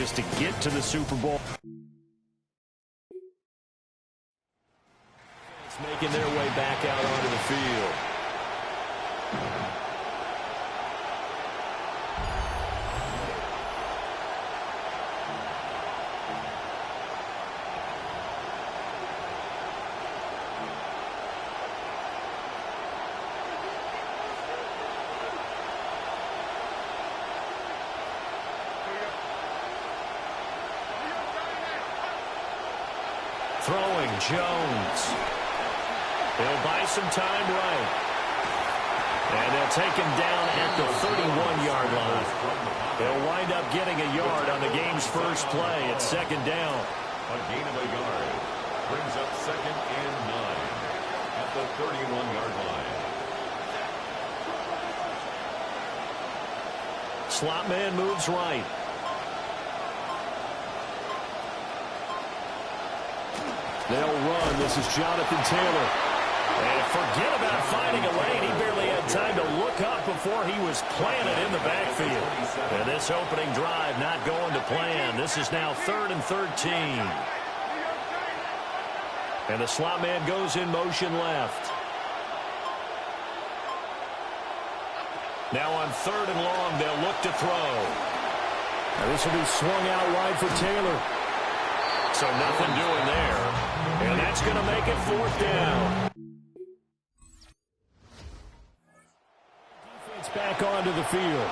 just to get to the Super Bowl. It's making their way back out onto the field. Throwing, Jones. He'll buy some time right. And they'll take him down at the 31-yard line. They'll wind up getting a yard on the game's first play at second down. A gain of a yard brings up 2nd and 9 at the 31-yard line. Slot man moves right. They'll run. This is Jonathan Taylor. And forget about finding a lane. He barely had time to look up before he was planted in the backfield. And this opening drive not going to plan. This is now 3rd and 13. And the slot man goes in motion left. Now on 3rd and long, they'll look to throw. Now this will be swung out wide for Taylor. So nothing doing there. And that's going to make it 4th down. Defense back onto the field.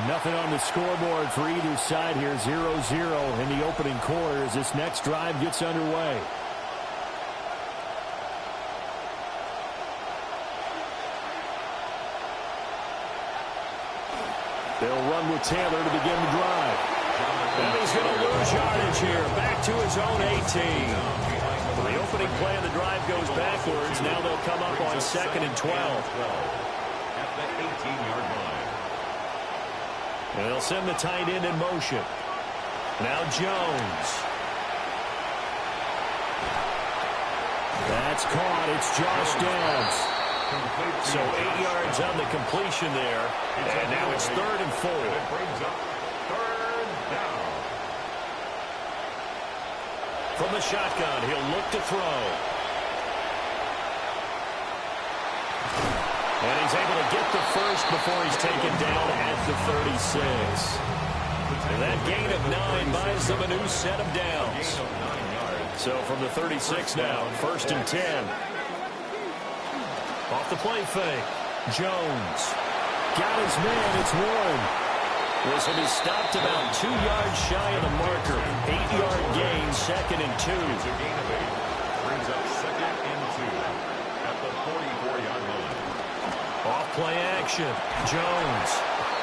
Nothing on the scoreboard for either side here. 0-0 in the opening quarter as this next drive gets underway. They'll run with Taylor to begin the drive. And he's going to lose yardage here. Back to his own 18. The opening play of the drive goes backwards. Now they'll come up on 2nd and 12. At the 18-yard line. And they'll send the tight end in motion. Now Jones. That's caught. It's Josh Downs. So 8 yards on the completion there. And now it's 3rd and 4. It brings up 3rd down. From the shotgun, he'll look to throw. And he's able to get the first before he's taken down at the 36. And that gain of 9 buys them a new set of downs. So from the 36 now, 1st and 10. Off the play fake. Jones. Got his man. It's Warren. This will be stopped about 2 yards shy of the marker. 8-yard gain, 2nd and 2. It's a gain of 8. Brings up 2nd and 2 at the 44-yard line. Off play action. Jones.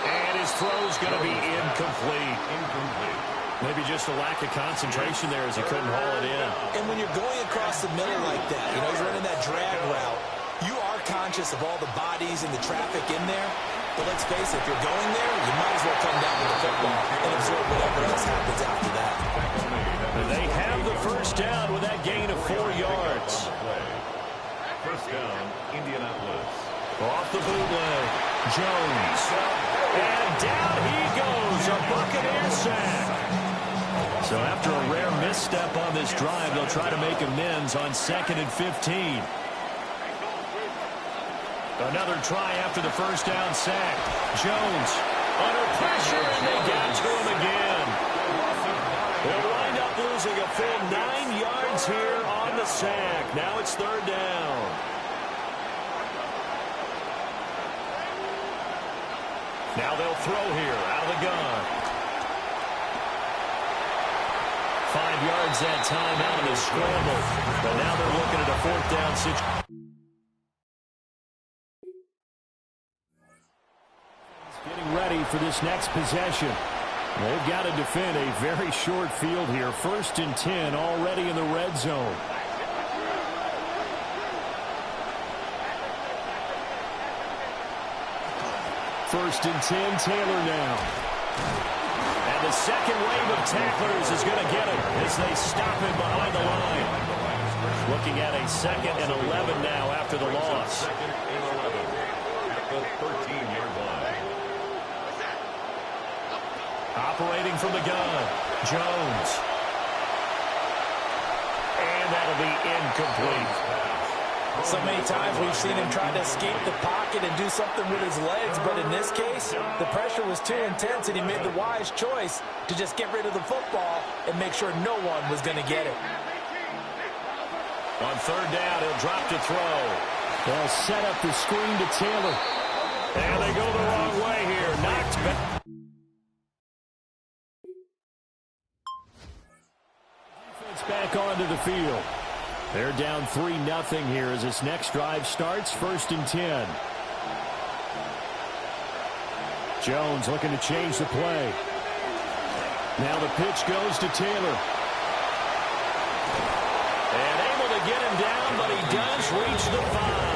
And his throw's going to be incomplete. Maybe just a lack of concentration there as he couldn't haul it in. And when you're going across the middle like that, you know, he's running that drag route, you are conscious of all the bodies and the traffic in there. But let's face it, if you're going there, you might as well come down to the football and absorb whatever else happens after that. And they have the first down with that gain of 4 yards. First down, Indianapolis. Off the bootleg, Jones. And down he goes, a Buccaneers sack. So after a rare misstep on this drive, they'll try to make amends on 2nd and 15. Another try after the first down sack. Jones under pressure, and they get to him again. They'll wind up losing a full 9 yards here on the sack. Now it's 3rd down. Now they'll throw here out of the gun. 5 yards that time out of the scramble. But now they're looking at a 4th down situation. Getting ready for this next possession. They've got to defend a very short field here. 1st and 10 already in the red zone. First and 10, Taylor now. And the second wave of tacklers is going to get him as they stop him behind the line. Looking at a 2nd and 11 now after the loss. 2nd and 11 at the 13-yard line. Operating from the gun, Jones. And that'll be incomplete. So many times we've seen him try to escape the pocket and do something with his legs, but in this case, the pressure was too intense, and he made the wise choice to just get rid of the football and make sure no one was going to get it. On third down, he'll drop to throw. They'll set up the screen to Taylor. And they go the wrong way here. Knocked back. Defense back onto the field. They're down 3-0 here as this next drive starts. 1st and 10. Jones looking to change the play. Now the pitch goes to Taylor. And able to get him down, but he does reach the 5.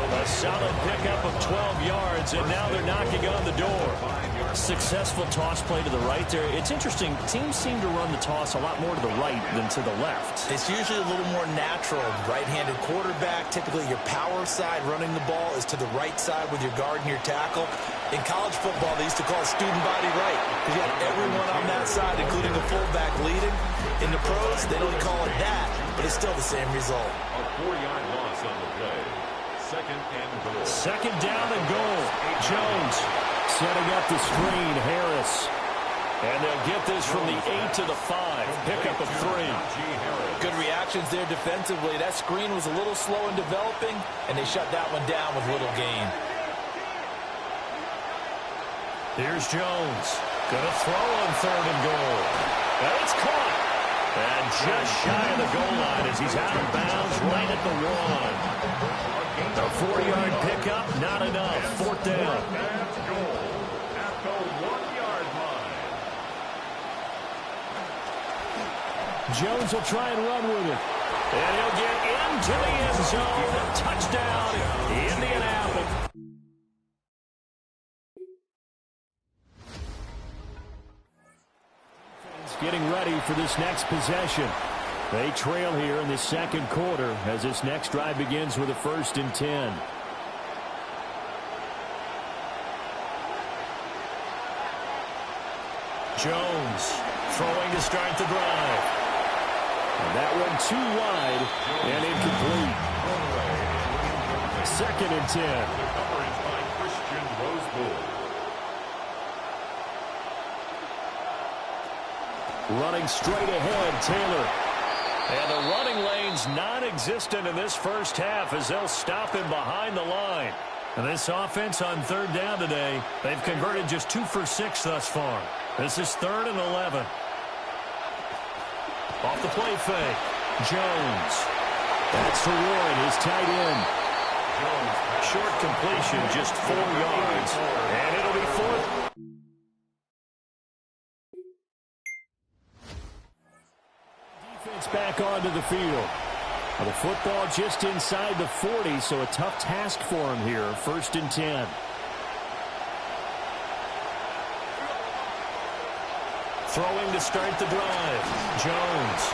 A solid pickup of 12 yards, and now they're knocking on the door. Successful toss play to the right there. It's interesting. Teams seem to run the toss a lot more to the right than to the left. It's usually a little more natural. Right-handed quarterback, typically your power side running the ball is to the right side with your guard and your tackle. In college football, they used to call it student body right because you had everyone on that side, including the fullback leading. In the pros, they don't call it that, but it's still the same result. A 4-yard loss on the play. 2nd and goal. 2nd down and goal. Jones setting up the screen. Harris. And they'll get this from the 8 to the 5. Pickup of 3. Good reactions there defensively. That screen was a little slow in developing, and they shut that one down with little gain. Here's Jones. Gonna throw on 3rd and goal. And it's caught. And just shy of the goal line as he's out of bounds right at the 1. A 4-yard pickup, not enough. 4th down. Goal at the 1-yard line. Jones will try and run with it. And he'll get into the end zone. Touchdown, Indianapolis. Getting ready for this next possession. They trail here in the 2nd quarter as this next drive begins with a 1st and 10. Jones throwing to start the drive. And that one too wide and incomplete. 2nd and 10. The coverage by Christian Rosebull. Running straight ahead, Taylor. And the running lane's non-existent in this first half as they'll stop him behind the line. And this offense on 3rd down today, they've converted just 2 for 6 thus far. This is 3rd and 11. Off the play fake, Jones. That's to Warren, his tight end. Jones, short completion, just 4 yards. And it'll be 4th. Back onto the field. Well, the football just inside the 40, so a tough task for him here. 1st and 10. Throwing to start the drive. Jones.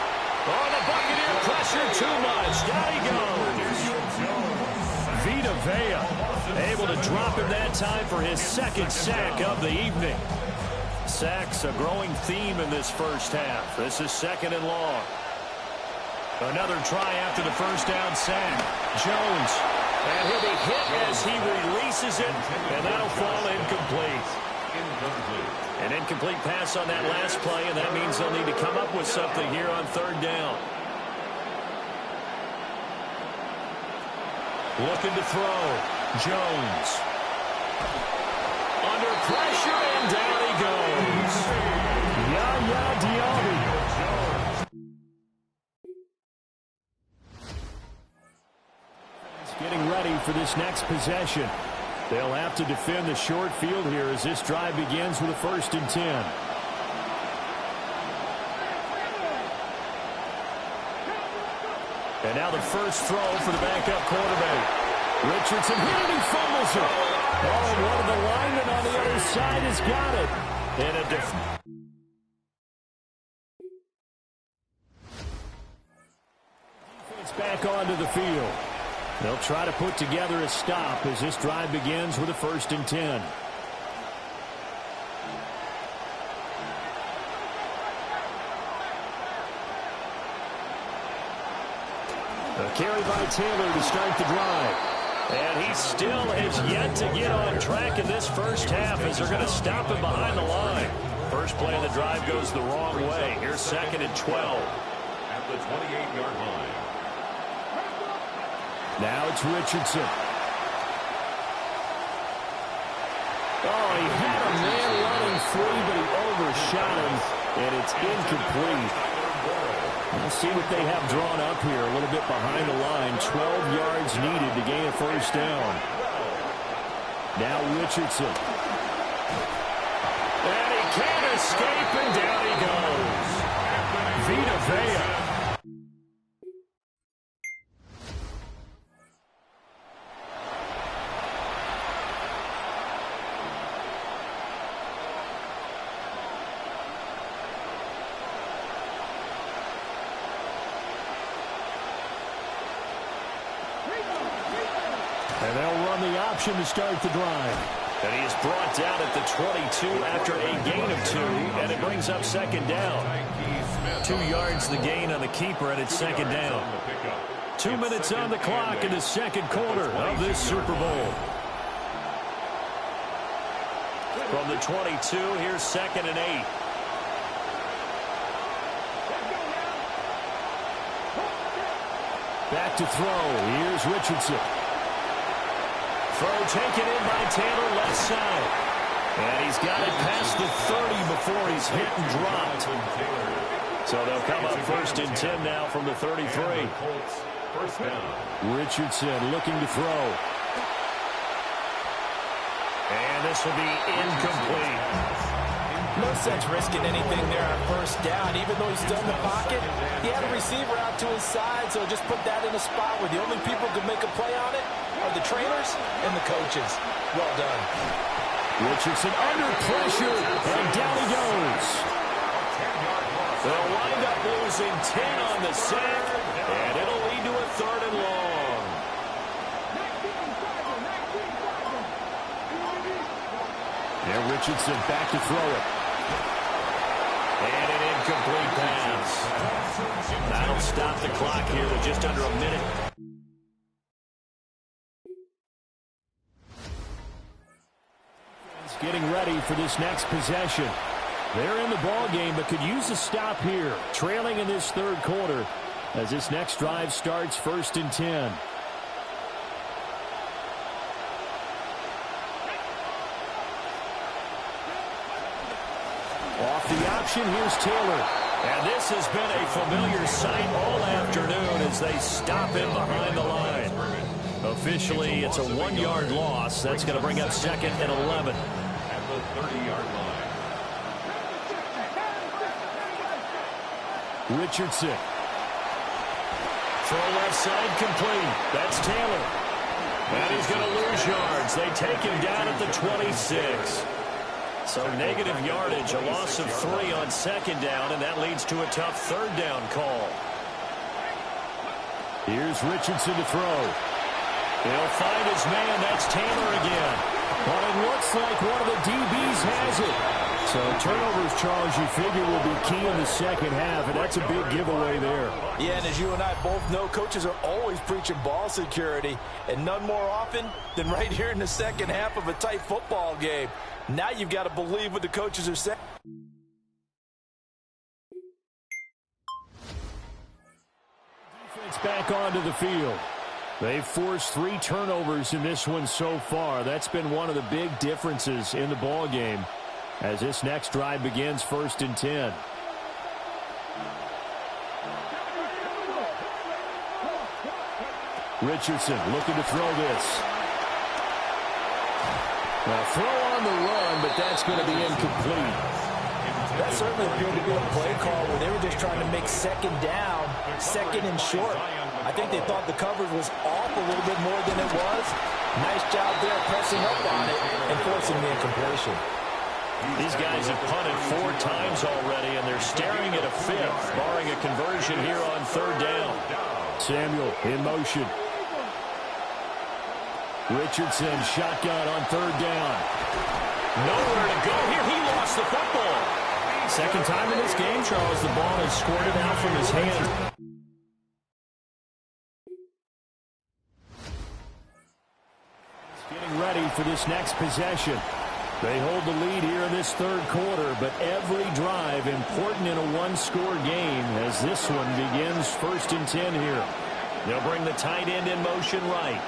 Oh, the Buccaneer pressure too much. Down he goes. Vita Vea able to drop him that time for his 2nd sack of the evening. Sacks a growing theme in this first half. This is 2nd and long. Another try after the 1st down sack. Jones. And he'll be hit as he releases it. And that'll fall incomplete. An incomplete pass on that last play, and that means they'll need to come up with something here on 3rd down. Looking to throw. Jones. Under pressure, and down he goes. Yaya Diaby. Getting ready for this next possession. They'll have to defend the short field here as this drive begins with a 1st and 10. And now the first throw for the backup quarterback. Richardson hit it, he fumbles it. Oh, and one of the linemen on the other side has got it. And a defense back onto the field. They'll try to put together a stop as this drive begins with a 1st and 10. A carry by Taylor to start the drive. And he still has yet to get on track in this first half as they're going to stop him behind the line. First play of the drive goes the wrong way. Here's 2nd and 12. At the 28-yard line. Now it's Richardson. Oh, he had a man running free, but he overshot him, and it's incomplete. Let's see what they have drawn up here. A little bit behind the line. 12 yards needed to gain a first down. Now Richardson. And he can't escape, and down he goes. Vita Vea. And they'll run the option to start the drive. And he is brought down at the 22 after a gain of 2, and it brings up 2nd down. 2 yards the gain on the keeper, and it's 2nd down. 2 minutes on the clock in the second quarter of this Super Bowl. From the 22, here's 2nd and 8. Back to throw. Here's Richardson. Throw taken in by Taylor, left side. And he's got it past the 30 before he's hit and dropped. So they'll come up 1st and 10 now from the 33. First down. Richardson looking to throw. And this will be incomplete. No sense risking anything there on first down. Even though he's still in the pocket, he had a receiver out to his side, so just put that in a spot where the only people who can make a play on it are the trainers and the coaches. Well done. Richardson under pressure, and down he goes. They'll wind up losing 10 on the sack, and it'll lead to a 3rd and long. And Richardson back to throw it. And an incomplete pass. That'll stop the clock here with just under a minute. Getting ready for this next possession. They're in the ball game, but could use a stop here. Trailing in this 3rd quarter as this next drive starts 1st and 10. Off the option, here's Taylor. And this has been a familiar sight all afternoon as they stop him behind the line. Officially, it's a 1-yard loss. That's going to bring up 2nd and 11. At the 30-yard line. Richardson. Throw left side complete. That's Taylor. And he's going to lose yards. They take him down at the 26. So negative yardage, a loss of 3 on 2nd down, and that leads to a tough 3rd down call. Here's Richardson to throw. He'll find his man. That's Taylor again. But it looks like one of the DBs has it. So turnovers, Charles, you figure will be key in the second half, and that's a big giveaway there. Yeah, and as you and I both know, coaches are always preaching ball security, and none more often than right here in the second half of a tight football game. Now you've got to believe what the coaches are saying. Defense back onto the field. They've forced 3 turnovers in this one so far. That's been one of the big differences in the ball game as this next drive begins 1st and 10. Richardson looking to throw this. Now throw on the run, but that's going to be incomplete. That certainly appeared to be a play call where they were just trying to make 2nd down, 2nd and short. I think they thought the coverage was off a little bit more than it was. Nice job there pressing up on it and forcing the incompletion. These guys have punted 4 times already, and they're staring at a 5th, barring a conversion here on 3rd down. Samuel in motion. Richardson shotgun on 3rd down. Nowhere to go here. He lost the football. Second time in this game, Charles, the ball has squirted out from his hands. this next possession. They hold the lead here in this third quarter, but every drive important in a one-score game as this one begins 1st and 10 here. They'll bring the tight end in motion right.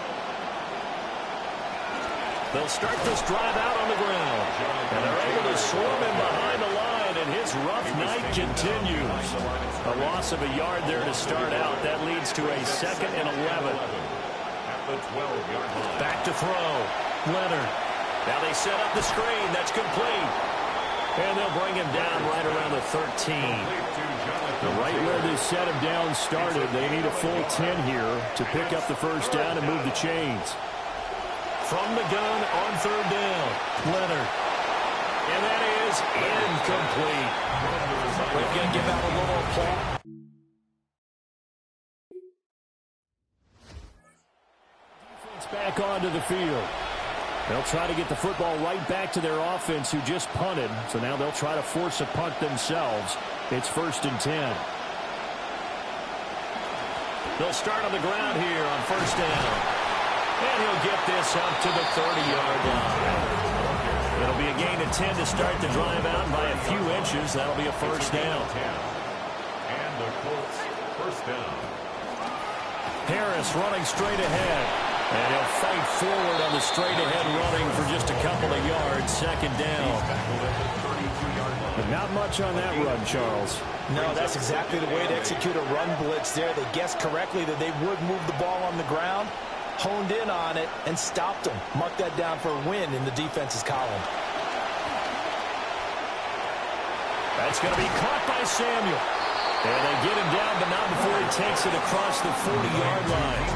They'll start this drive out on the ground. And they're able to swarm him behind the line, and his rough night continues. A loss of a yard there to start out. That leads to a 2nd and 11. Back to throw. Leonard. Now they set up the screen. That's complete. And they'll bring him down right around the 13. Right where this set him down started, they need a full 10 here to pick up the first down and move the chains. From the gun on 3rd down. Leonard. And that is incomplete. We're going to give out a little applause. Defense back onto the field. They'll try to get the football right back to their offense who just punted. So now they'll try to force a punt themselves. It's 1st and 10. They'll start on the ground here on 1st down. And he'll get this up to the 30-yard line. It'll be a gain of 10 to start the drive out by a few inches. That'll be a first down. And the Colts first down. Harris running straight ahead. And he'll fight forward on the straight-ahead running for just a couple of yards. 2nd down. But not much on that run, Charles. No, that's exactly the way to execute a run blitz there. They guessed correctly that they would move the ball on the ground, honed in on it, and stopped them. Mark that down for a win in the defense's column. That's going to be caught by Samuel. And they get him down, but not before he takes it across the 40-yard line.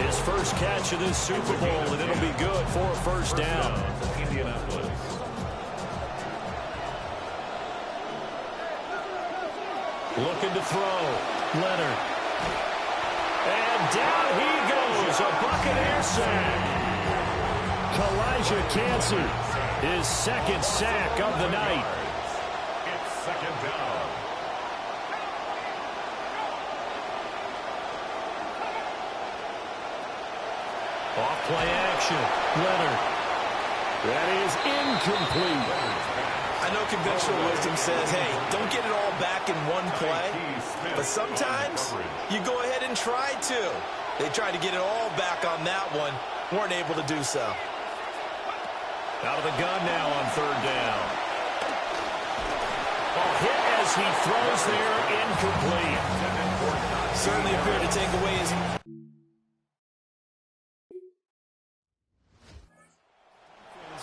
His first catch of this Super Bowl, and it'll be good for a first down. Indianapolis. Looking to throw. Leonard. And down he goes. A Buccaneer sack. Kalijah Cansey, his 2nd sack of the night. It's 2nd down. Off play action. Leonard. That is incomplete. I know conventional wisdom says, hey, don't get it all back in one play. But sometimes you go ahead and try to. They tried to get it all back on that one. Weren't able to do so. Out of the gun now on 3rd down. Hit as he throws there, incomplete. Certainly appeared to take away his...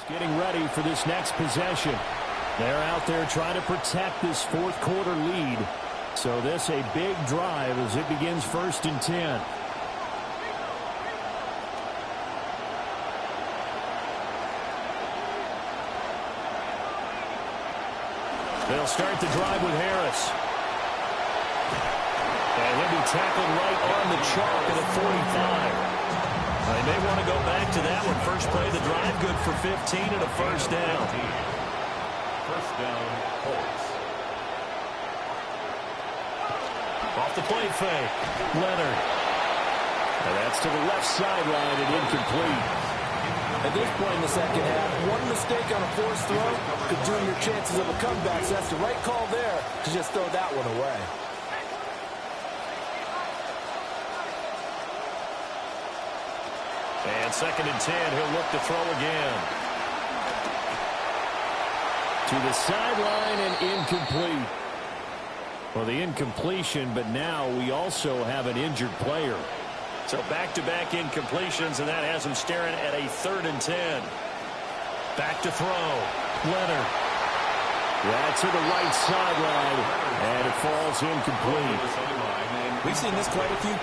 Getting ready for this next possession. They're out there trying to protect this 4th quarter lead. So this a big drive as it begins 1st and 10. They'll start the drive with Harris. And he'll be tackled right on the chalk at the 45. They may want to go back to that one. First play of the drive, good for 15 and a first down. First down, Colts. Off the play fake. Leonard. And that's to the left sideline and incomplete. At this point in the second half, one mistake on a forced throw could doom your chances of a comeback. So that's the right call there to just throw that one away. And 2nd and 10, he'll look to throw again. To the sideline and incomplete. Well, the incompletion, but now we also have an injured player. So back-to-back incompletions, and that has him staring at a 3rd and 10. Back to throw. Leonard. That's to the right sideline, and it falls incomplete. We've seen this quite a few.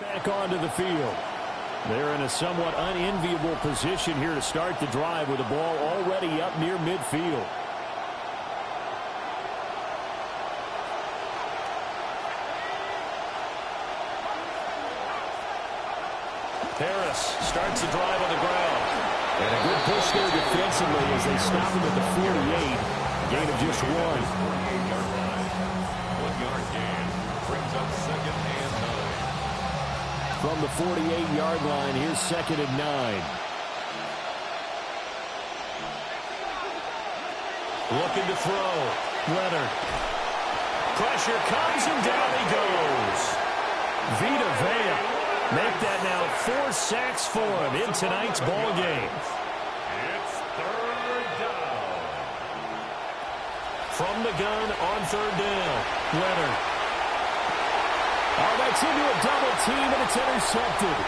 Back onto the field. They're in a somewhat unenviable position here to start the drive with the ball already up near midfield. Harris starts the drive on the ground. And a good push there defensively as they stop him at the 48. Gain of just 1. 1 yard gain brings up second and 9. From the 48-yard line, here's 2nd and 9. Looking to throw. Leonard. Pressure comes and down he goes. Vita Vea make that now 4 sacks for him in tonight's ball game. It's third down. From the gun on 3rd down. Leonard. Oh, that's into a double team, and it's intercepted.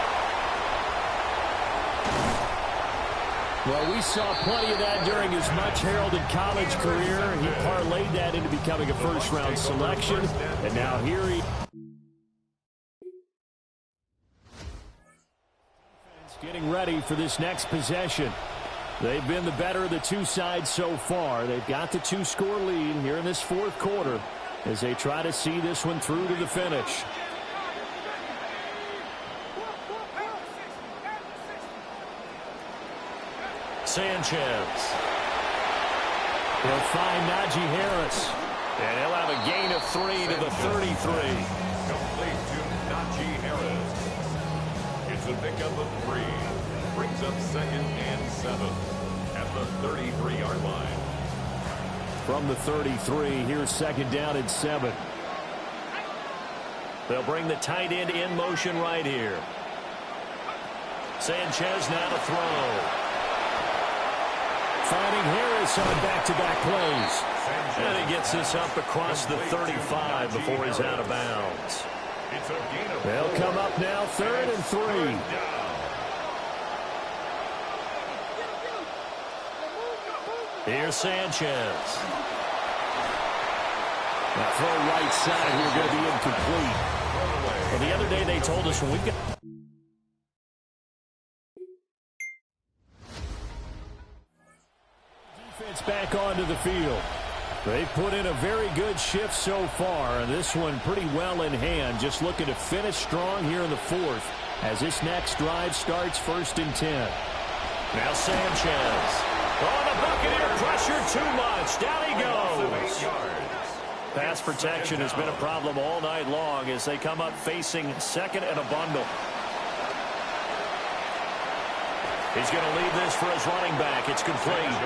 Well, we saw plenty of that during his much-heralded college career. He parlayed that into becoming a first-round selection, and now here he... Getting ready for this next possession. They've been the better of the two sides so far. They've got the 2-score lead here in this 4th quarter as they try to see this one through to the finish. Sanchez. He'll find Najee Harris. And he'll have a gain of 3 to the 33. Complete to Najee Harris. It's a pickup of 3. Brings up 2nd and 7 at the 33-yard line. From the 33, here's 2nd down and 7. They'll bring the tight end in motion right here. Sanchez now to throw. Finding Harris on back-to-back plays. And he gets this up across the 35 before he's out of bounds. They'll come up now 3rd and 3. Here's Sanchez. Now throw right side here going to be incomplete. Well, the other day they told us when we got... Defense back onto the field. They've put in a very good shift so far, and this one pretty well in hand. Just looking to finish strong here in the 4th as this next drive starts 1st and 10. Now Sanchez. Oh, the Buccaneer pressure too much. Down he goes. Pass protection has been a problem all night long as they come up facing 2nd and a bundle. He's going to leave this for his running back. It's complete.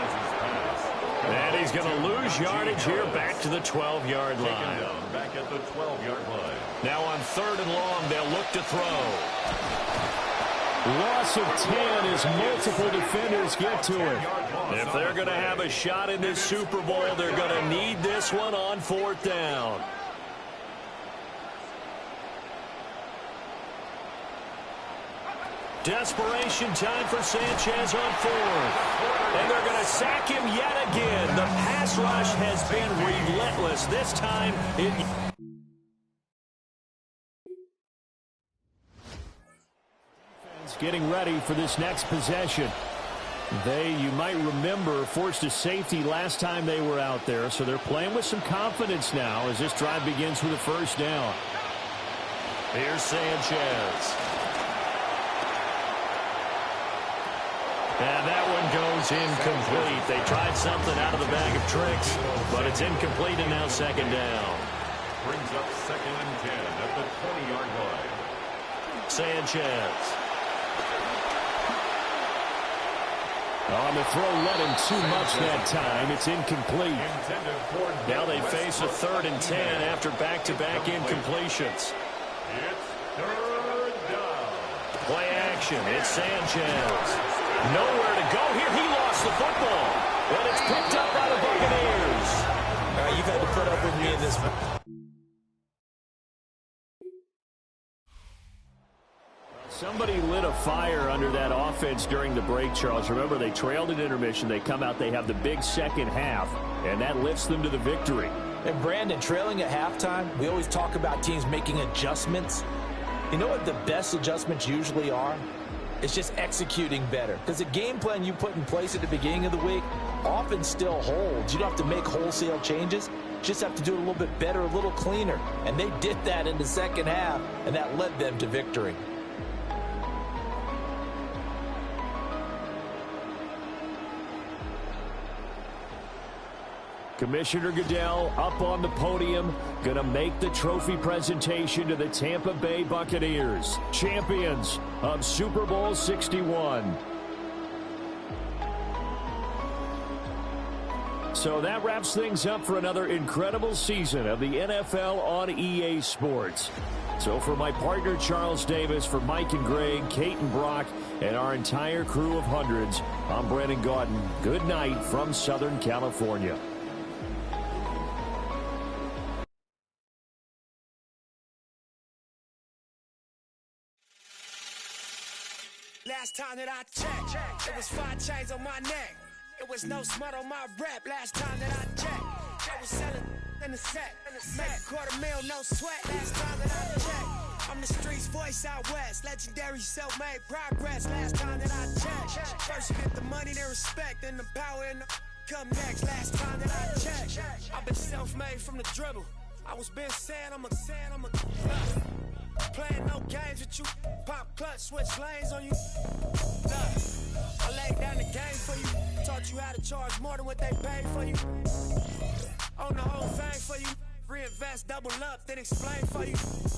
And he's going to lose yardage here back to the 12-yard line. Back at the 12-yard line. Now on 3rd and long, they'll look to throw. Loss of 10 as multiple defenders get to him. If they're going to have a shot in this Super Bowl, they're going to need this one on 4th down. Desperation time for Sanchez on 4th. And they're going to sack him yet again. The pass rush has been relentless. This time it... Getting ready for this next possession. They, you might remember, forced a safety last time they were out there, so they're playing with some confidence now as this drive begins with a 1st down. Here's Sanchez. And that one goes incomplete. They tried something out of the bag of tricks, but it's incomplete and now 2nd down. Brings up 2nd and 10 at the 20-yard line. Sanchez. On the throw, let him too much that time. It's incomplete. Now they face a 3rd and 10 after back-to-back incompletions. It's 3rd down. Play action. It's Sanchez. Nowhere to go here. He lost the football. And it's picked up by the Buccaneers. All right, you've had to put up with me in this one. Somebody lit a fire under that offense during the break, Charles. Remember, they trailed at intermission. They come out, they have the big second half, and that lifts them to the victory. And Brandon, trailing at halftime, we always talk about teams making adjustments. You know what the best adjustments usually are? It's just executing better. Because the game plan you put in place at the beginning of the week often still holds. You don't have to make wholesale changes. You just have to do it a little bit better, a little cleaner. And they did that in the second half, and that led them to victory. Commissioner Goodell up on the podium, going to make the trophy presentation to the Tampa Bay Buccaneers, champions of Super Bowl 61. So that wraps things up for another incredible season of the NFL on EA Sports. So for my partner Charles Davis, for Mike and Greg, Kate and Brock, and our entire crew of hundreds, I'm Brandon Gaudin. Good night from Southern California. Last time that I checked, it was 5 chains on my neck. It was no smut on my rep. Last time that I checked, I was selling in the set. Make $250,000, no sweat. Last time that I checked, I'm the streets voice out west. Legendary self-made progress. Last time that I checked, first you get the money, then respect, then the power and the come next. Last time that I checked, I've been self-made from the dribble. I was been saying I'm a playing no games with you. Pop clutch, switch lanes on you. I laid down the game for you. Taught you how to charge more than what they paid for you. Own the whole thing for you. Reinvest, double up, then explain for you.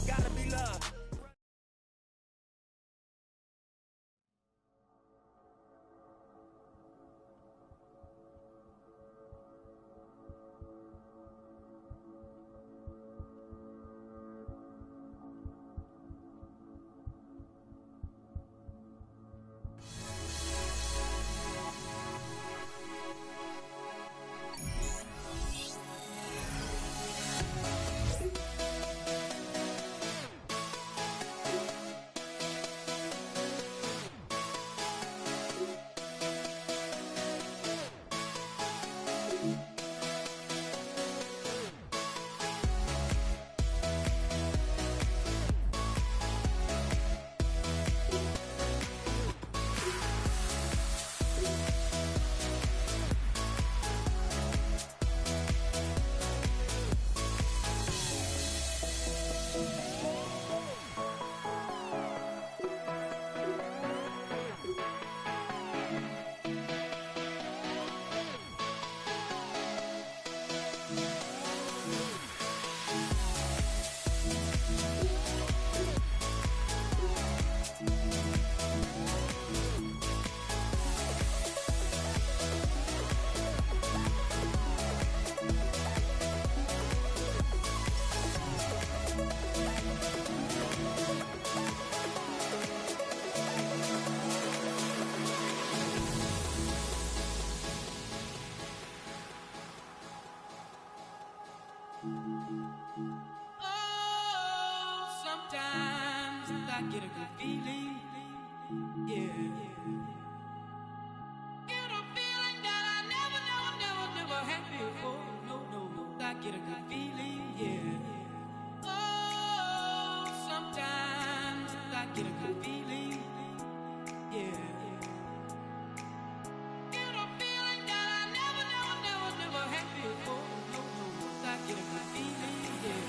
Gotta be love. Sometimes I get a good feeling, yeah. Get a feeling that I never had before. No, I get a good feeling, yeah. Oh, sometimes I get a good feeling, yeah. Get a feeling that I never had before. No, I get a good feeling, yeah.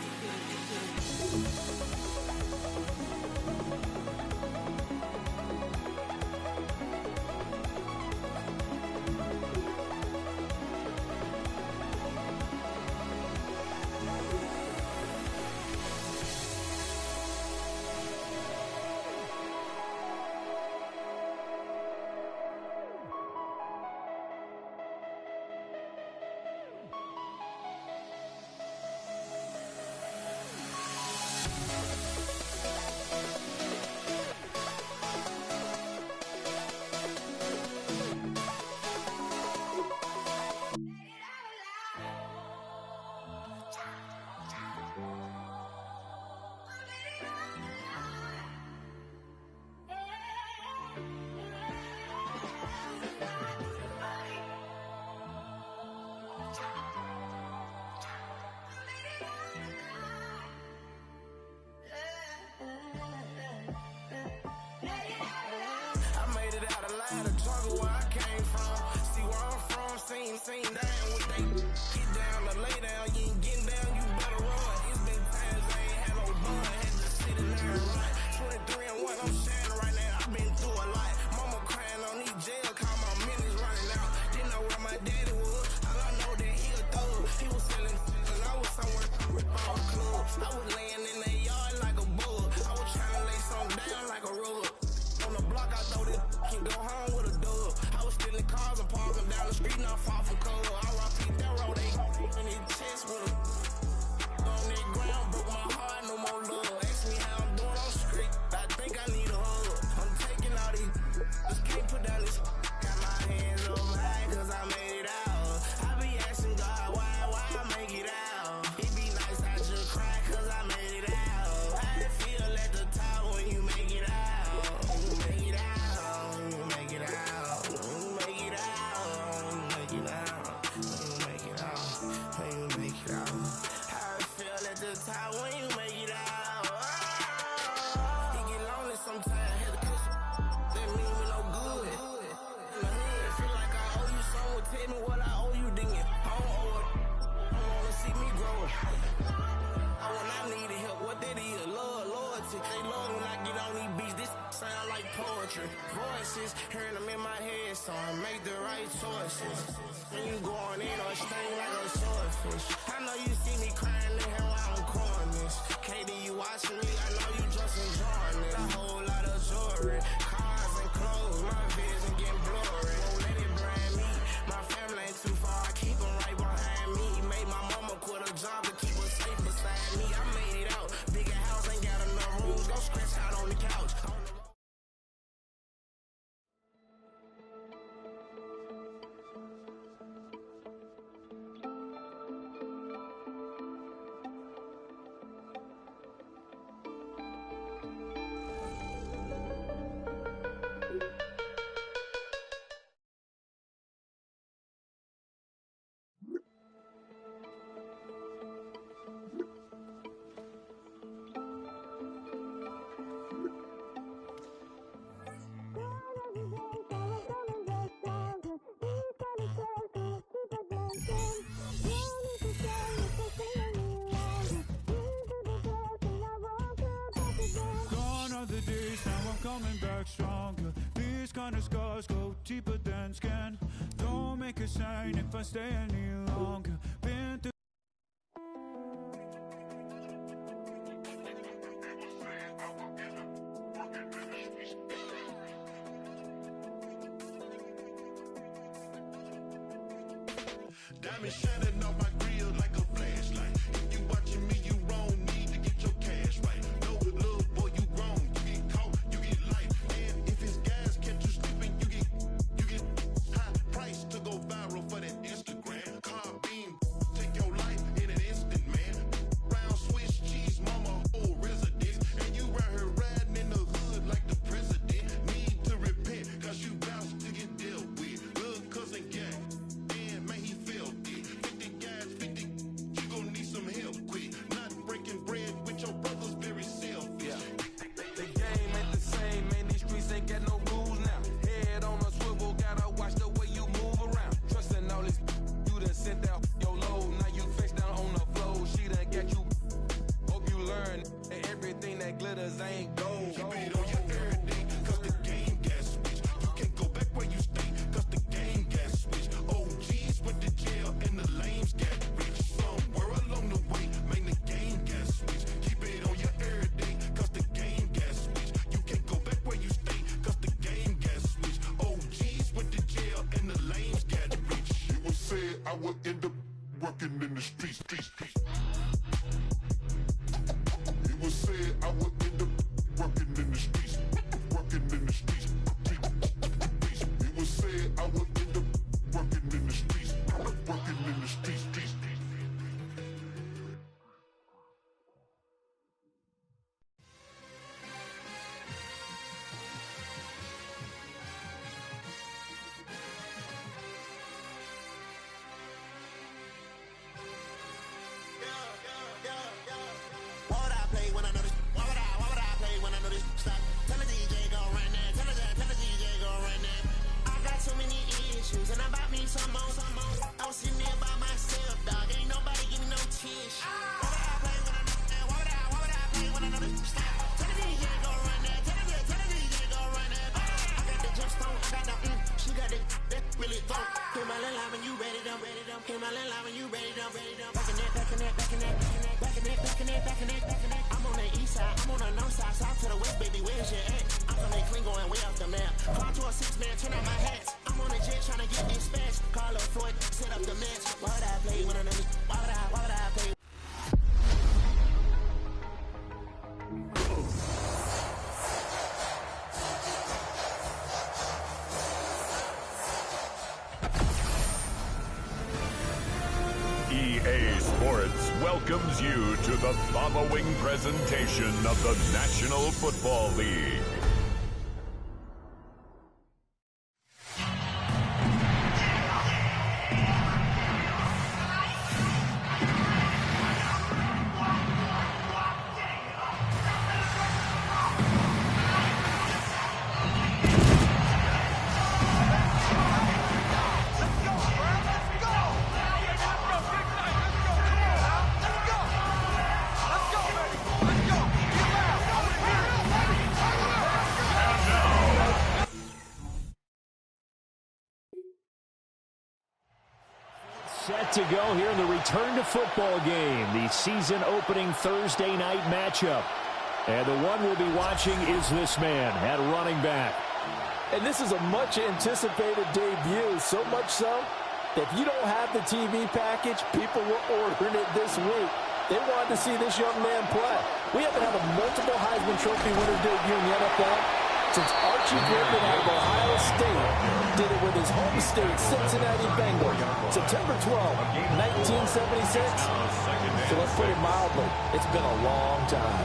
heard them in my head, so I make the right choices. When you going in or sting like a swordfish. I know you see me crying in here while I'm calling this. KD, you watching me, I know you just enjoying it. A whole lot of jewelry, cars and clothes, my vision getting blurry. Won't let it brand me, my family ain't too far, I keep them right behind me. Made my mama quit a job to keep her safe beside me. I made it out, bigger house, ain't got enough rooms, go scratch out on the couch. Coming back stronger. These kind of scars go deeper than skin. Don't make a sign if I stay any longer. Been through diamond shining on my grill like a flashlight. If you watching me, you wrong. Need to get your cash right. No, little boy, you wrong. You get caught, you get life. And if it's guys catch you slipping, you get high price to go viral for that Instagram. Car beam, take your life in an instant, man. Round Swiss cheese, mama, whole residence. And you right here riding in the hood like the president. Need to repent, cause you bout to get dealt with. Little cousin gang. Ain't gold. Keep it on your everything, cause the game got switched. You can't go back where you stay, cause the game got switched. OGs went to jail and the lames got rich. Somewhere along the way, man, the game got switched. Keep it on your everything, cause the game got switched. You can't go back where you stay, cause the game got switched. OGs went to jail and the lames got rich. It was said I would end up working in the streets. It was said I would end up working in the streets. It was said I would end up working in the streets. And I bought me some more. I was sitting there by myself, dog. Ain't nobody give me no tissue. Why would I play when I know that? Why would I play when I know this? Stop. Tell the DJ go run that. Tell the DJ go run that. I got the gemstone. I got the she got the that really throw. Hit my little line when you ready to. Hit my little line when you ready to. Back in that. I'm on the east side. I'm on the north side. South to the west, baby. Where's your at? I'm from that clean going way off the map. Call to a 6-man. Turn out my hats. I'm on the jet trying to get dispatched. Call up Floyd, set up the match. Why would I play when I know this? Why would I play? EA Sports welcomes you to the following presentation of the National Football League. Set to go here in the return to football game, the season opening Thursday night matchup. And the one we'll be watching is this man at running back. And this is a much anticipated debut, so much so that if you don't have the TV package, people were ordering it this week. They wanted to see this young man play. We haven't had a multiple Heisman Trophy winner debut in the NFL since Archie Griffin out of Ohio State did it with his home state Cincinnati Bengals, September 12, 1976. So let's put it mildly, it's been a long time.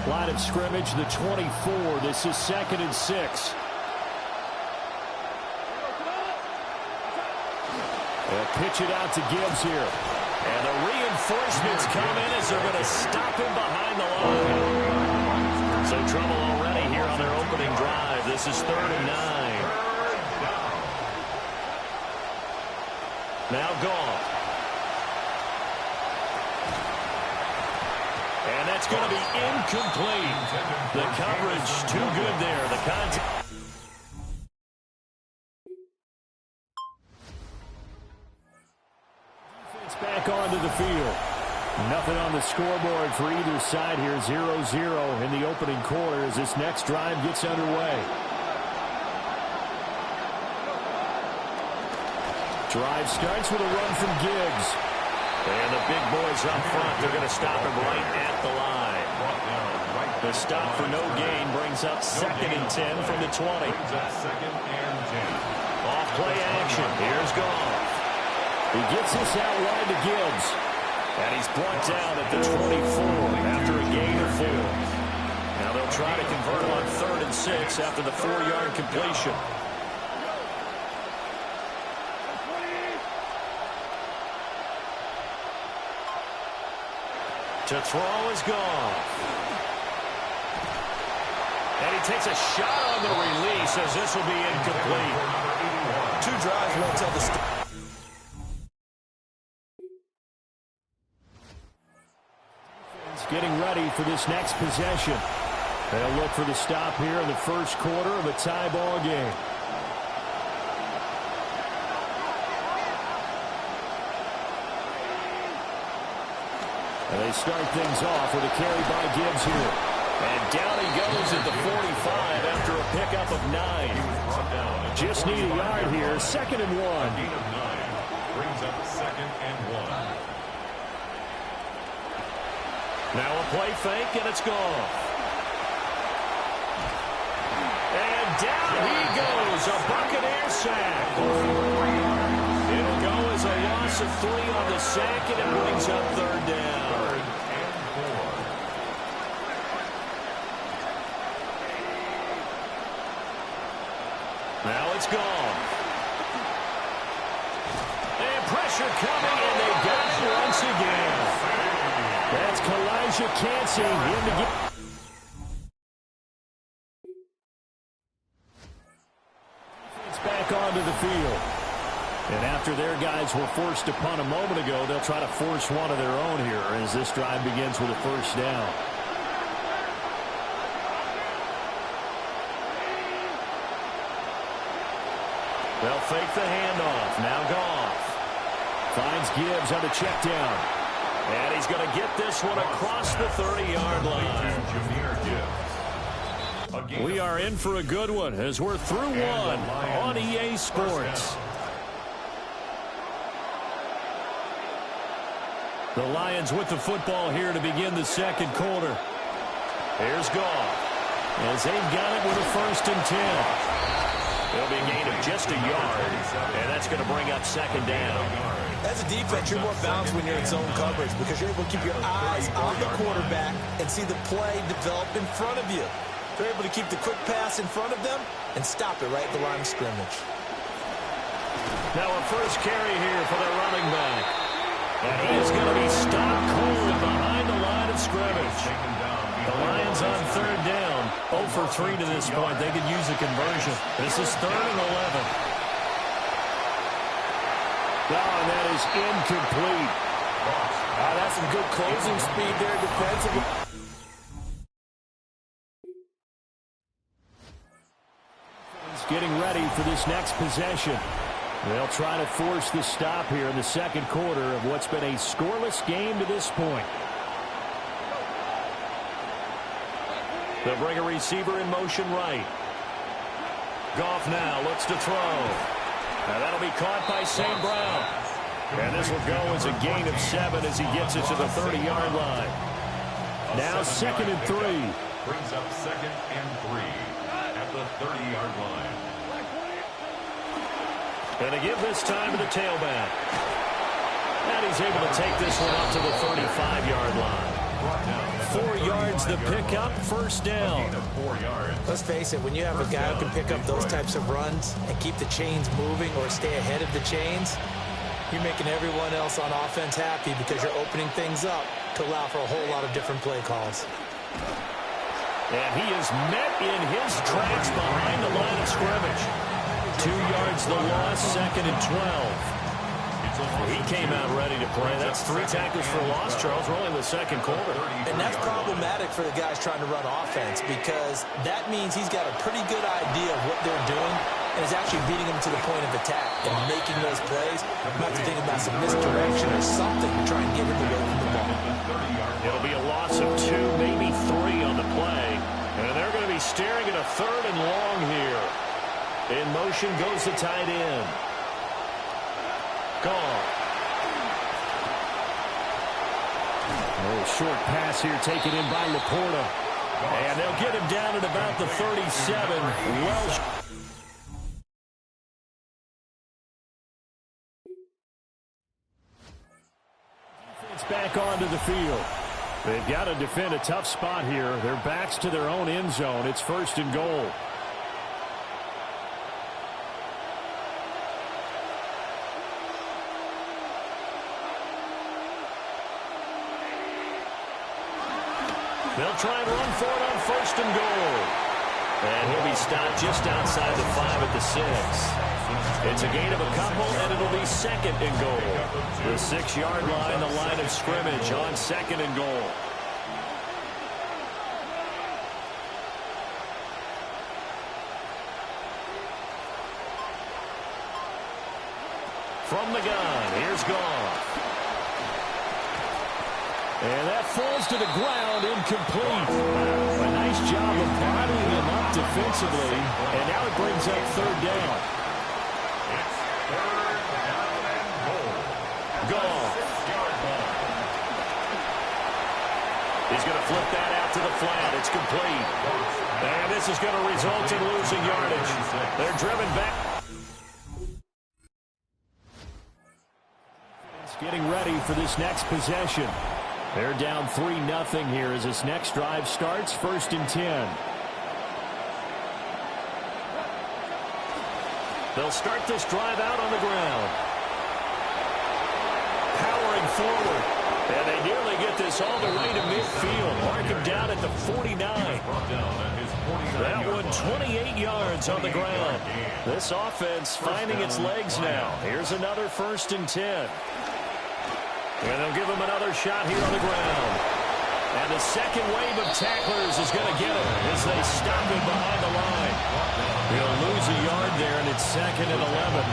Line of scrimmage, the 24. This is 2nd and 6. They'll pitch it out to Gibbs here. And the reinforcements come in as they're going to stop him behind the line. So trouble already here on their opening drive. This is 3rd and 9. Now Goff. And that's going to be incomplete. The coverage too good there. The contact. Defense back onto the field. Nothing on the scoreboard for either side here. 0-0 in the opening quarter as this next drive gets underway. Drive starts with a run from Gibbs. And the big boys up front, they're going to stop him right at the line. The stop for no gain brings up 2nd and 10 from the 20. Off play action. Here's Goff. He gets this out wide to Gibbs. And he's brought down at the 24 after a gain of 4. Now they'll try to convert him on 3rd and 6 after the 4-yard completion. To throw is Goff. And he takes a shot on the release as this will be incomplete. 2 drives won't tell the story. Getting ready for this next possession. They'll look for the stop here in the first quarter of a tie ball game. And they start things off with a carry by Gibbs here. And down he goes at the 45 after a pickup of 9. Just need a yard here. 2nd and 1. Brings up 2nd and 1. Now a play fake, and it's gone. And down he goes. A Buccaneers sack. It'll go as a loss of 3 on the sack, and it brings up 3rd down. Now it's gone. And pressure coming, and they got it once again. That's Kalijah Cansey in the game. Defense back onto the field. And after their guys were forced to punt a moment ago, they'll try to force one of their own here as this drive begins with a 1st down. They'll fake the handoff. Now Goff. Finds Gibbs on the check down. And he's going to get this one across the 30-yard line. We are in for a good one as we're through one on EA Sports. The Lions with the football here to begin the 2nd quarter. Here's Goff as they've got it with a 1st and 10. It'll be a gain of just a yard, and that's going to bring up 2nd down. As a defense, you're more balanced when you're in zone coverage because you're able to keep your eyes on the quarterback and see the play develop in front of you. You're able to keep the quick pass in front of them and stop it right at the line of scrimmage. Now a first carry here for the running back. And he is going to be stopped cold behind the line of scrimmage. The Lions on 3rd down. 0 for 3 to this point. They could use a conversion. This is 3rd and 11. And that is incomplete. That's some good closing speed there defensively. Getting ready for this next possession. They'll try to force the stop here in the second quarter of what's been a scoreless game to this point. They'll bring a receiver in motion right. Goff now looks to throw. Now that'll be caught by St. Brown. And this will go as a gain of 7 as he gets it to the 30-yard line. Now 2nd and 3. Brings up 2nd and 3 at the 30-yard line. And to give this time to the tailback. And he's able to take this one up to the 35-yard line. 4 yards the pickup, first down. Let's face it, when you have a guy who can pick up those types of runs and keep the chains moving or stay ahead of the chains, you're making everyone else on offense happy because you're opening things up to allow for a whole lot of different play calls. And he is met in his tracks behind the line of scrimmage. 2 yards the loss, 2nd and 12. He came out ready to play. That's 3 tackles for a loss, Charles. We're only in the second quarter. And that's problematic for the guys trying to run offense because that means he's got a pretty good idea of what they're doing and is actually beating them to the point of attack and making those plays. I'm not thinking about some misdirection or something to try and get him away from the ball. It'll be a loss of 2, maybe 3 on the play. And they're going to be staring at a 3rd and long here. In motion goes the tight end. Gone. A short pass here taken in by Laporta. And they'll get him down at about the 37. Welsh. Defense back onto the field. They've got to defend a tough spot here. Their backs to their own end zone. It's 1st and goal. They'll try and run for it on 1st and goal. And he'll be stopped just outside the 5 at the 6. It's a gain of a couple, and it'll be 2nd and goal. The 6-yard line, the line of scrimmage on 2nd and goal. From the gun, here's Goff. And that falls to the ground, incomplete. A nice job of bottling him up defensively. And now it brings up 3rd down. It's 3rd down and goal. Goff. He's going to flip that out to the flat. It's complete. And this is going to result in losing yardage. They're driven back. Getting ready for this next possession. They're down 3-0 here as this next drive starts. 1st and 10. They'll start this drive out on the ground. Powering forward. And they nearly get this all the way to midfield. Mark him down at the 49. That one 28 yards on the ground. This offense finding its legs now. Here's another 1st and 10. And they'll give him another shot here on the ground. And the second wave of tacklers is going to get him as they stop him behind the line. He'll lose a yard there, and it's 2nd and 11.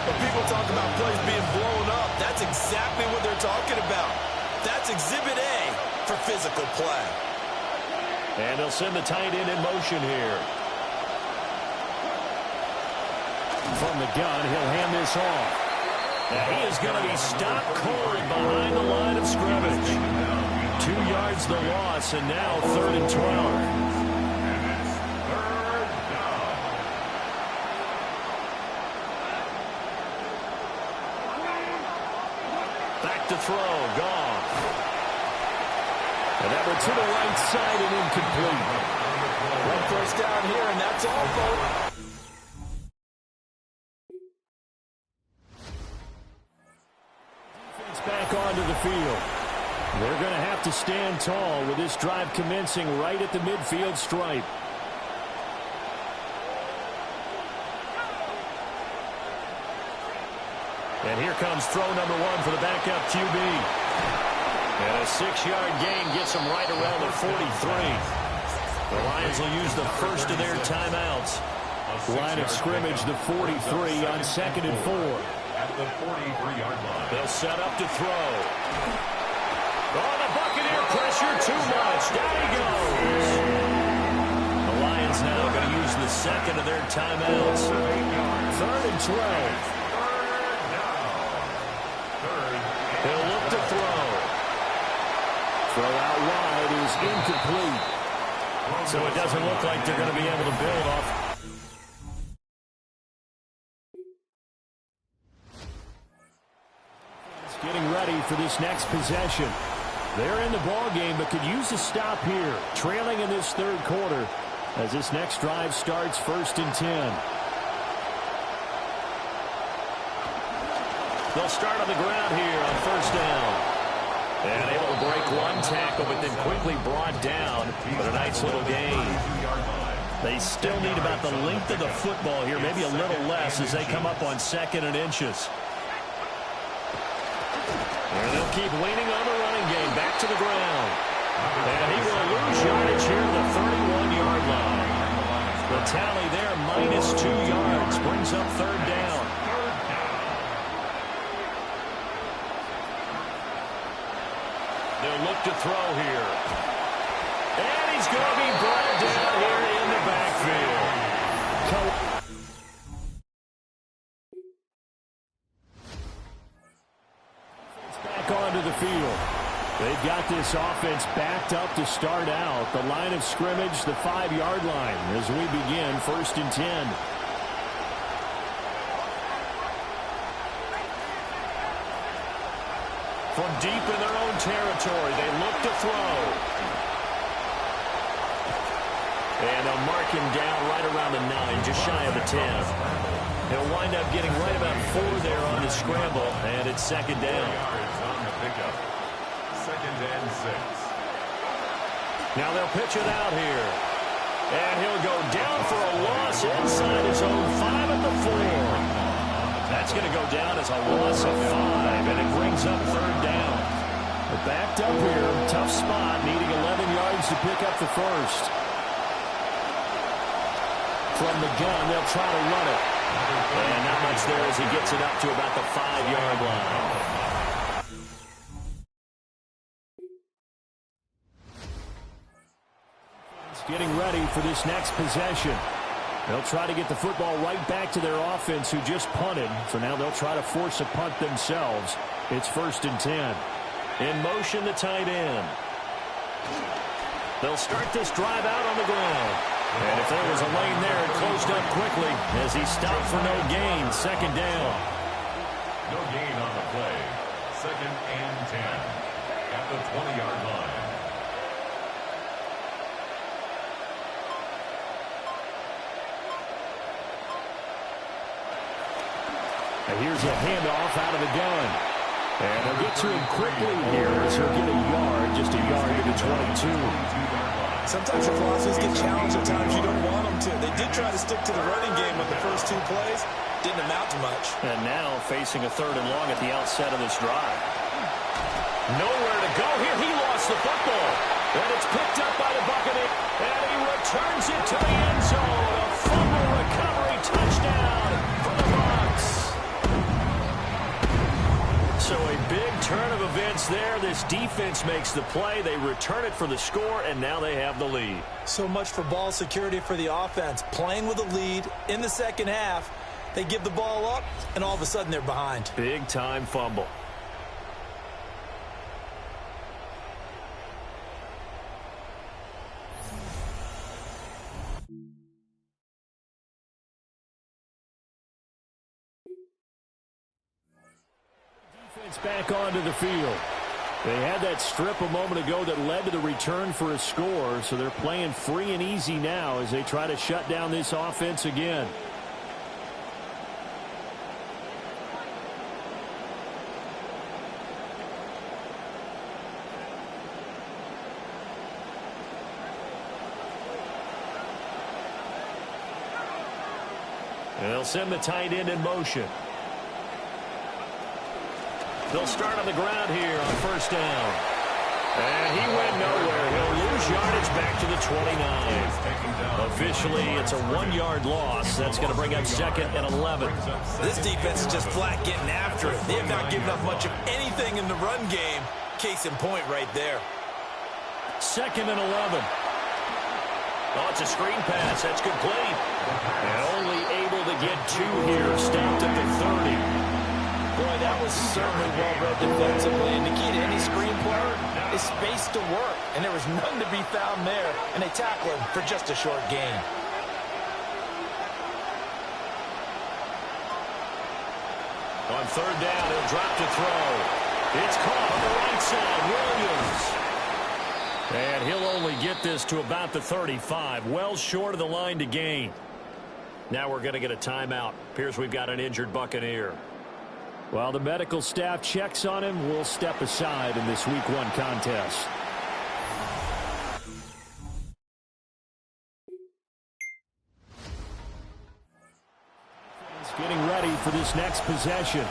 When people talk about plays being blown up, that's exactly what they're talking about. That's Exhibit A for physical play. And they'll send the tight end in motion here. From the gun, he'll hand this off. And he is going to be stopped cold behind the line of scrimmage. 2 yards the loss, and now 3rd and 12. And it's 3rd down. Back to throw, Goff. And that one to the right side and incomplete. 1 first down here, and that's all, folks. Back onto the field. They're going to have to stand tall with this drive commencing right at the midfield stripe. And here comes throw number 1 for the backup QB. And a 6-yard gain gets them right around the 43. The Lions will use the first of their timeouts. Line of scrimmage, the 43 on 2nd and 4. At the 43-yard line. They'll set up to throw. Oh, the Buccaneer pressure too much. Down he goes. The Lions now going to use the second of their timeouts. 3rd and 12. He'll look to throw. Throw out wide is incomplete. So it doesn't look like they're going to be able to build off. Getting ready for this next possession. They're in the ball game, but could use a stop here. Trailing in this 3rd quarter as this next drive starts 1st and 10. They'll start on the ground here on 1st down. And able to break one tackle, but then quickly brought down. But a nice little gain. They still need about the length of the football here, maybe a little less as they come up on 2nd and inches. And they'll keep leaning on the running game. Back to the ground. And he will lose yardage here to the 31-yard line. The tally there, -2 yards. Brings up 3rd down. They'll look to throw here. And he's going to be brought down here in the backfield. Back onto the field. They've got this offense backed up to start out. The line of scrimmage, the 5-yard line as we begin 1st and 10. From deep in their own territory, they look to throw. And they'll mark him down right around the 9, just shy of the 10. He'll wind up getting right about 4 there on the scramble, and it's 2nd down. 4 yards on the pickup. 2nd and 6. Now they'll pitch it out here. And he'll go down for a loss inside his own 5 at the 4. That's going to go down as a loss of 5, and it brings up 3rd down. They're backed up here. Tough spot, needing 11 yards to pick up the first. From the gun, they'll try to run it. And not much there as he gets it up to about the 5-yard line. Getting ready for this next possession. They'll try to get the football right back to their offense who just punted. So now they'll try to force a punt themselves. It's 1st and 10. In motion, the tight end. They'll start this drive out on the ground. And if there was a lane there, it closed up quickly as he stopped for no gain. 2nd down. No gain on the play. 2nd and 10. At the 20-yard line. And here's a handoff out of the gun. And they'll get to him quickly here as he'll get a yard, just a yard to the 22. Sometimes your philosophies get challenged. At times you don't want them to. They did try to stick to the running game with the first 2 plays. Didn't amount to much. And now facing a 3rd and long at the outset of this drive. Nowhere to go here. He lost the football. And it's picked up by the Buccaneers. And he returns it to the end zone. A fumble recovery touchdown for the Bucs. So a big turn of events there. This defense makes the play. They return it for the score, and now they have the lead. So much for ball security for the offense. Playing with a lead in the 2nd half. They give the ball up, and all of a sudden they're behind. Big-time fumble. Defense back onto the field. They had that strip a moment ago that led to the return for a score, so they're playing free and easy now as they try to shut down this offense again. And they'll send the tight end in motion. They'll start on the ground here on 1st down. And he went nowhere. He'll lose yardage back to the 29. Officially, it's a 1-yard loss. That's going to bring up 2nd and 11. This defense is just flat getting after it. They have not given up much of anything in the run game. Case in point right there. 2nd and 11. Oh, it's a screen pass. That's complete. And only able to get 2 here. Stopped at the 30. Boy, that was certainly well-read defensively. And the key to any screen player is space to work. And there was none to be found there. And they tackle him for just a short gain. On 3rd down, he'll drop to throw. It's caught on the right side. Williams. And he'll only get this to about the 35. Well short of the line to gain. Now we're going to get a timeout. Appears we've got an injured Buccaneer. While the medical staff checks on him, we'll step aside in this Week 1 contest. Getting ready for this next possession.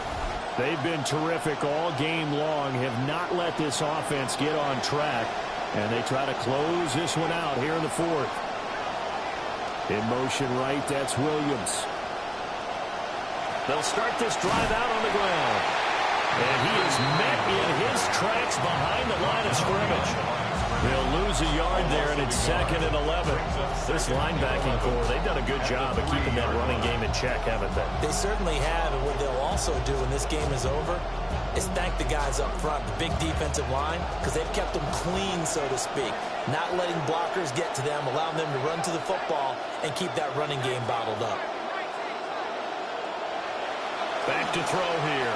They've been terrific all game long, have not let this offense get on track, and they try to close this one out here in the 4th. In motion right, that's Williams. They'll start this drive out on the ground. And he is met in his tracks behind the line of scrimmage. They'll lose a yard there, and it's 2nd and 11. This linebacking core, they've done a good job of keeping that running game in check, haven't they? They certainly have, and what they'll also do when this game is over is thank the guys up front, the big defensive line, because they've kept them clean, so to speak. Not letting blockers get to them, allowing them to run to the football and keep that running game bottled up. Back to throw here.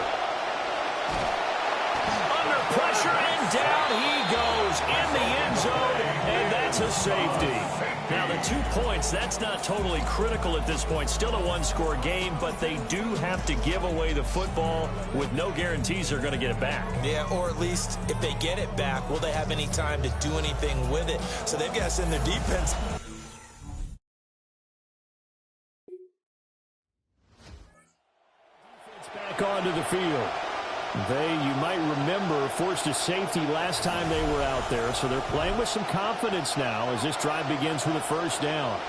Under pressure, and down he goes in the end zone, and that's a safety. Now, the 2 points, that's not totally critical at this point. Still a 1-score game, but they do have to give away the football with no guarantees they're going to get it back. Yeah, or at least if they get it back, will they have any time to do anything with it? So they've got to send their defense. Back onto the field. They, you might remember, forced a safety last time they were out there, so they're playing with some confidence now as this drive begins with a 1st down.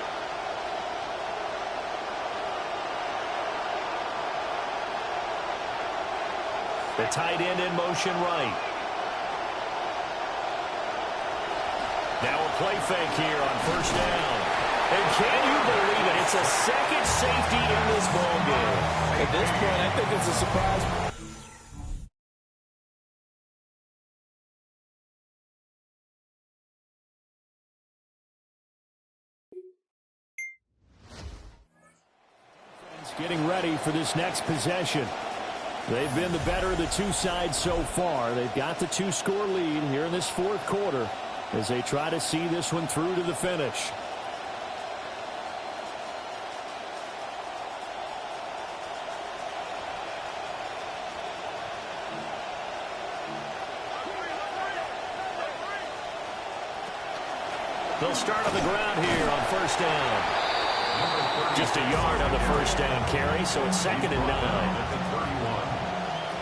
The tight end in motion right. Now a play fake here on 1st down. And can you believe it? It's a 2nd safety in this ball game. At this point, I think it's a surprise. Getting ready for this next possession. They've been the better of the 2 sides so far. They've got the 2-score lead here in this 4th quarter as they try to see this one through to the finish. They'll start on the ground here on 1st down. Just a yard on the 1st down carry, so it's 2nd and 9.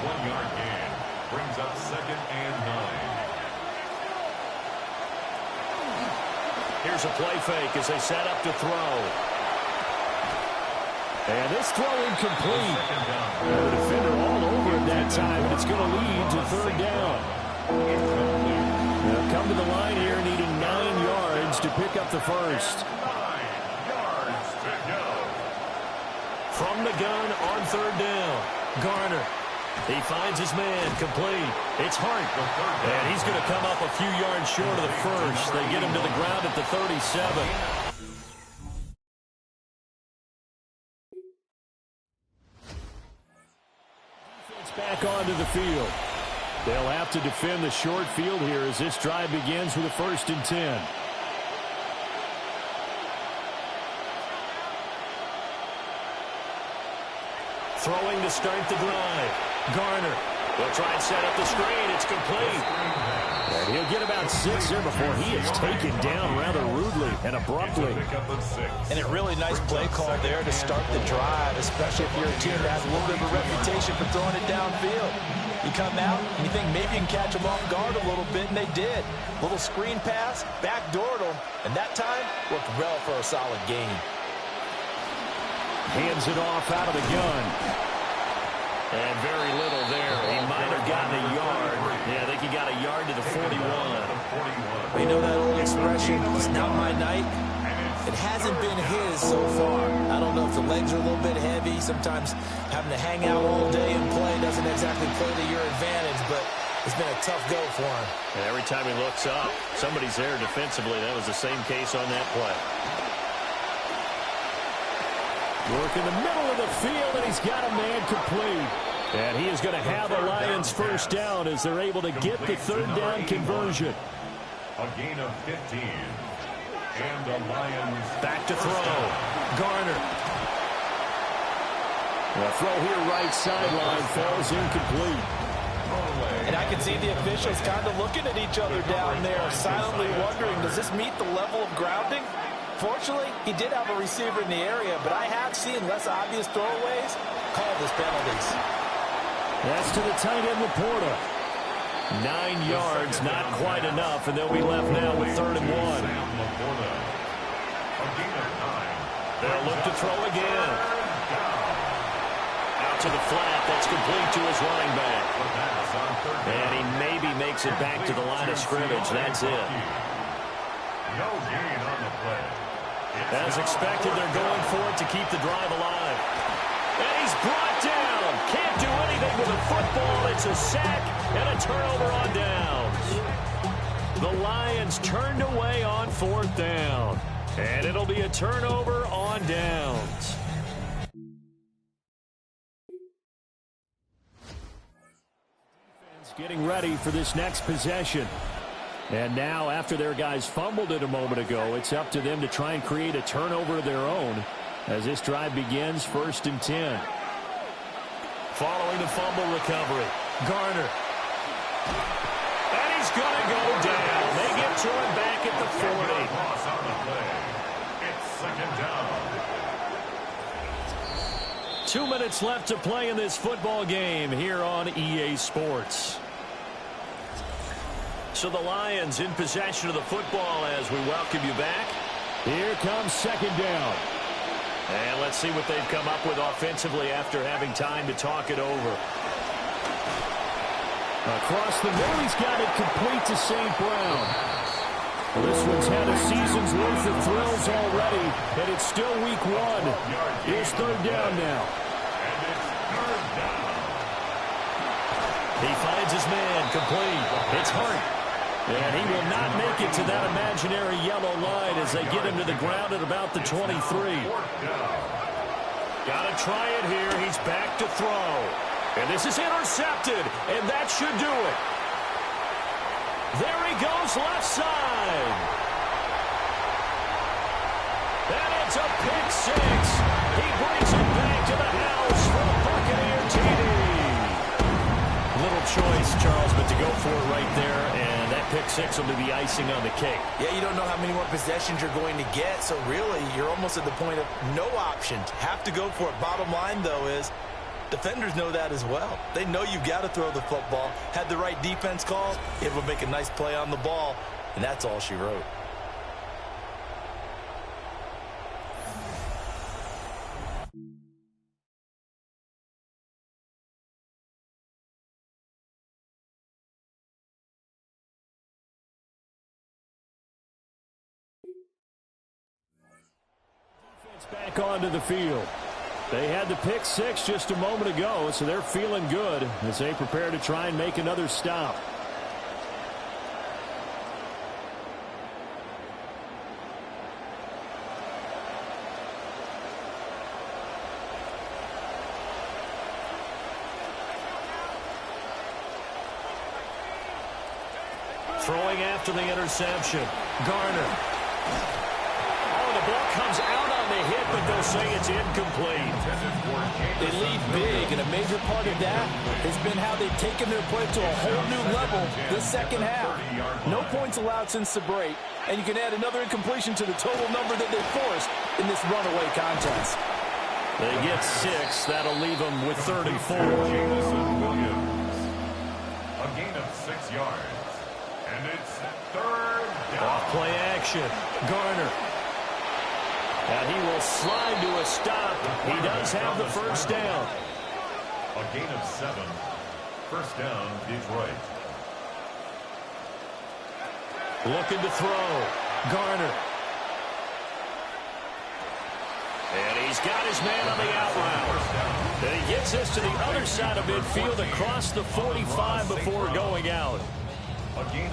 1-yard gain brings up 2nd and 9. Here's a play fake as they set up to throw. And this throw incomplete. The defender all over it that time, and it's going to lead to 3rd down. They'll come to the line here needing 9 yards to pick up the 1st. From the gun on 3rd down. Garner. He finds his man. Complete. It's Hart. And he's going to come up a few yards short of the 1st. They get him to the ground at the 37. Defense back onto the field. They'll have to defend the short field here as this drive begins with a 1st and 10. Throwing to start the drive. Garner. They'll try and set up the screen. It's complete. And he'll get about 6 there before he is taken down rather rudely and abruptly. And a really nice play call there to start the drive, especially if you're a team that has a little bit of a reputation for throwing it downfield. You come out and you think maybe you can catch them off guard a little bit, and they did. Little screen pass, backdoored them, and that time worked well for a solid gain. Hands it off out of the gun. And very little there. He might have gotten a yard. Yeah, I think he got a yard to the 41. You know that old expression, it's not my night? It hasn't been his so far. I don't know if the legs are a little bit heavy. Sometimes having to hang out all day and play doesn't exactly play to your advantage, but it's been a tough go for him. And every time he looks up, somebody's there defensively. That was the same case on that play. Work in the middle of the field, and he's got a man complete. And he is going to have the Lions first down as they're able to get the third down conversion. A gain of 15. And the Lions back to throw. Garner. The throw here right sideline falls incomplete. And I can see the officials kind of looking at each other down there, silently wondering, does this meet the level of grounding? Fortunately, he did have a receiver in the area, but I have seen less obvious throwaways called as penalties. That's to the tight end, Laporta. 9 yards, not quite enough, and they'll be left now with 3rd and 1. They'll look to throw again. Out to the flat, that's complete to his running back. And he maybe makes it back to the line of scrimmage. That's it. No gain on the play. As expected, they're going for it to keep the drive alive. And he's brought down. Can't do anything with the football. It's a sack and a turnover on downs. The Lions turned away on 4th down. And it'll be a turnover on downs. Defense getting ready for this next possession. And now, after their guys fumbled it a moment ago, it's up to them to try and create a turnover of their own as this drive begins 1st and 10. Following the fumble recovery, Garner. And he's going to go down. They get to him back at the 40. It's 2nd down. 2 minutes left to play in this football game here on EA Sports. So the Lions in possession of the football as we welcome you back. Here comes 2nd down. And let's see what they've come up with offensively after having time to talk it over. Across the middle, he's got it complete to St. Brown. Well, this one's had a season's worth of thrills already, and it's still week 1. Here's 3rd down now. And it's 3rd down. He finds his man complete. It's Hart. And he will not make it to that imaginary yellow line as they get him to the ground at about the 23. Got to try it here. He's back to throw. And this is intercepted, and that should do it. There he goes, left side. And it's a pick 6. He brings it back to the house for a Buccaneer TD. Little choice, Charles, but to go for it right there, and that pick 6 will be the icing on the cake. Yeah, you don't know how many more possessions you're going to get, so really you're almost at the point of no options. Have to go for it. Bottom line, though, is defenders know that as well. They know you've got to throw the football. Had the right defense call, able to make a nice play on the ball, and that's all she wrote. Back onto the field. They had the pick 6 just a moment ago, so they're feeling good as they prepare to try and make another stop. Throwing after the interception. Garner. Ball comes out on the hit, but they'll say it's incomplete. They lead big, and a major part of that has been how they've taken their play to a whole new level this second half. No points allowed since the break, and you can add another incompletion to the total number that they forced in this runaway contest. They get 6. That'll leave them with 34. Jameson Williams. A gain of 6 yards. And it's third down. Off play action. Garner. And he will slide to a stop. He does have the first down. A gain of 7. First down, Detroit. Looking to throw. Garner. And he's got his man on the out route. And he gets this to the other side of midfield across the 45 before going out.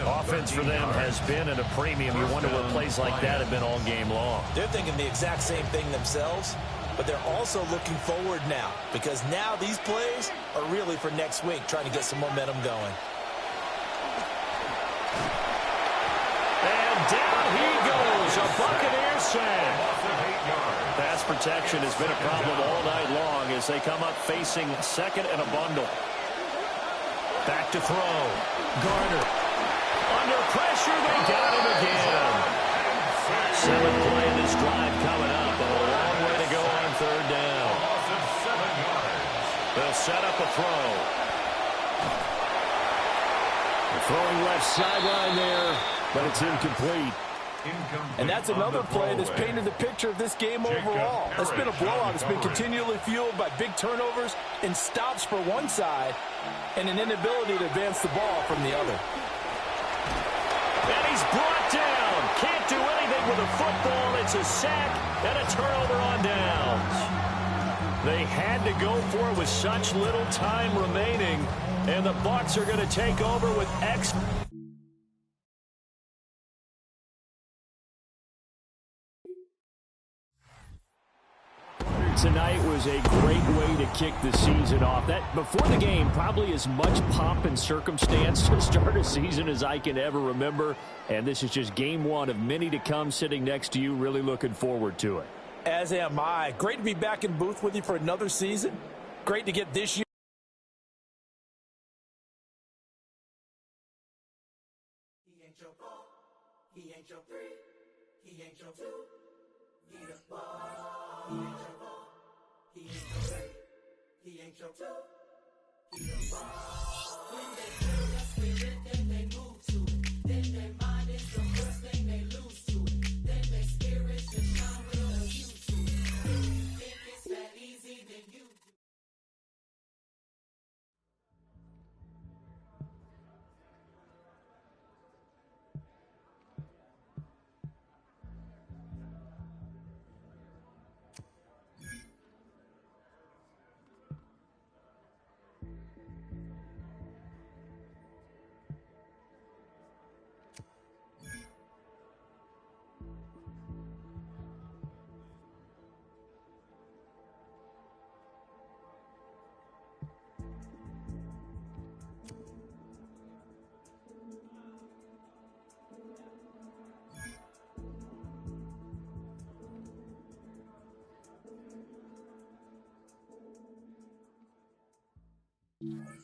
Offense for them has been at a premium. You wonder what plays like that have been all game long. They're thinking the exact same thing themselves, but they're also looking forward now because now these plays are really for next week, trying to get some momentum going. And down he goes. A Buccaneers sack. Pass protection has been a problem all night long as they come up facing second and a bundle. Back to throw. Garner. Under pressure, they got him again. 7th play in this drive coming up, and a long way to go on third down. They'll set up a throw. They're throwing left sideline there, but it's incomplete. And that's another play that's painted the picture of this game overall. It's been a blowout. It's been continually fueled by big turnovers and stops for one side and an inability to advance the ball from the other. And he's brought down. Can't do anything with a football. It's a sack and a turnover on downs. They had to go for it with such little time remaining, and the Bucs are going to take over with X. Tonight was a great way to kick the season off. That before the game, probably as much pomp and circumstance to start a season as I can ever remember. And this is just game one of many to come sitting next to you. Really looking forward to it. As am I. Great to be back in booth with you for another season. Great to get this year. He ain't your ball. He ain't your 3. He ain't your 2. He the ball. He ain't your ball. He ain't your 3. He ain't your 2. He the ball. When they feel that spirit, then they move to it. Then their mind is the first thing they lose to it. Then their spirit just shine with a view to it. If you think it's that easy, then you do.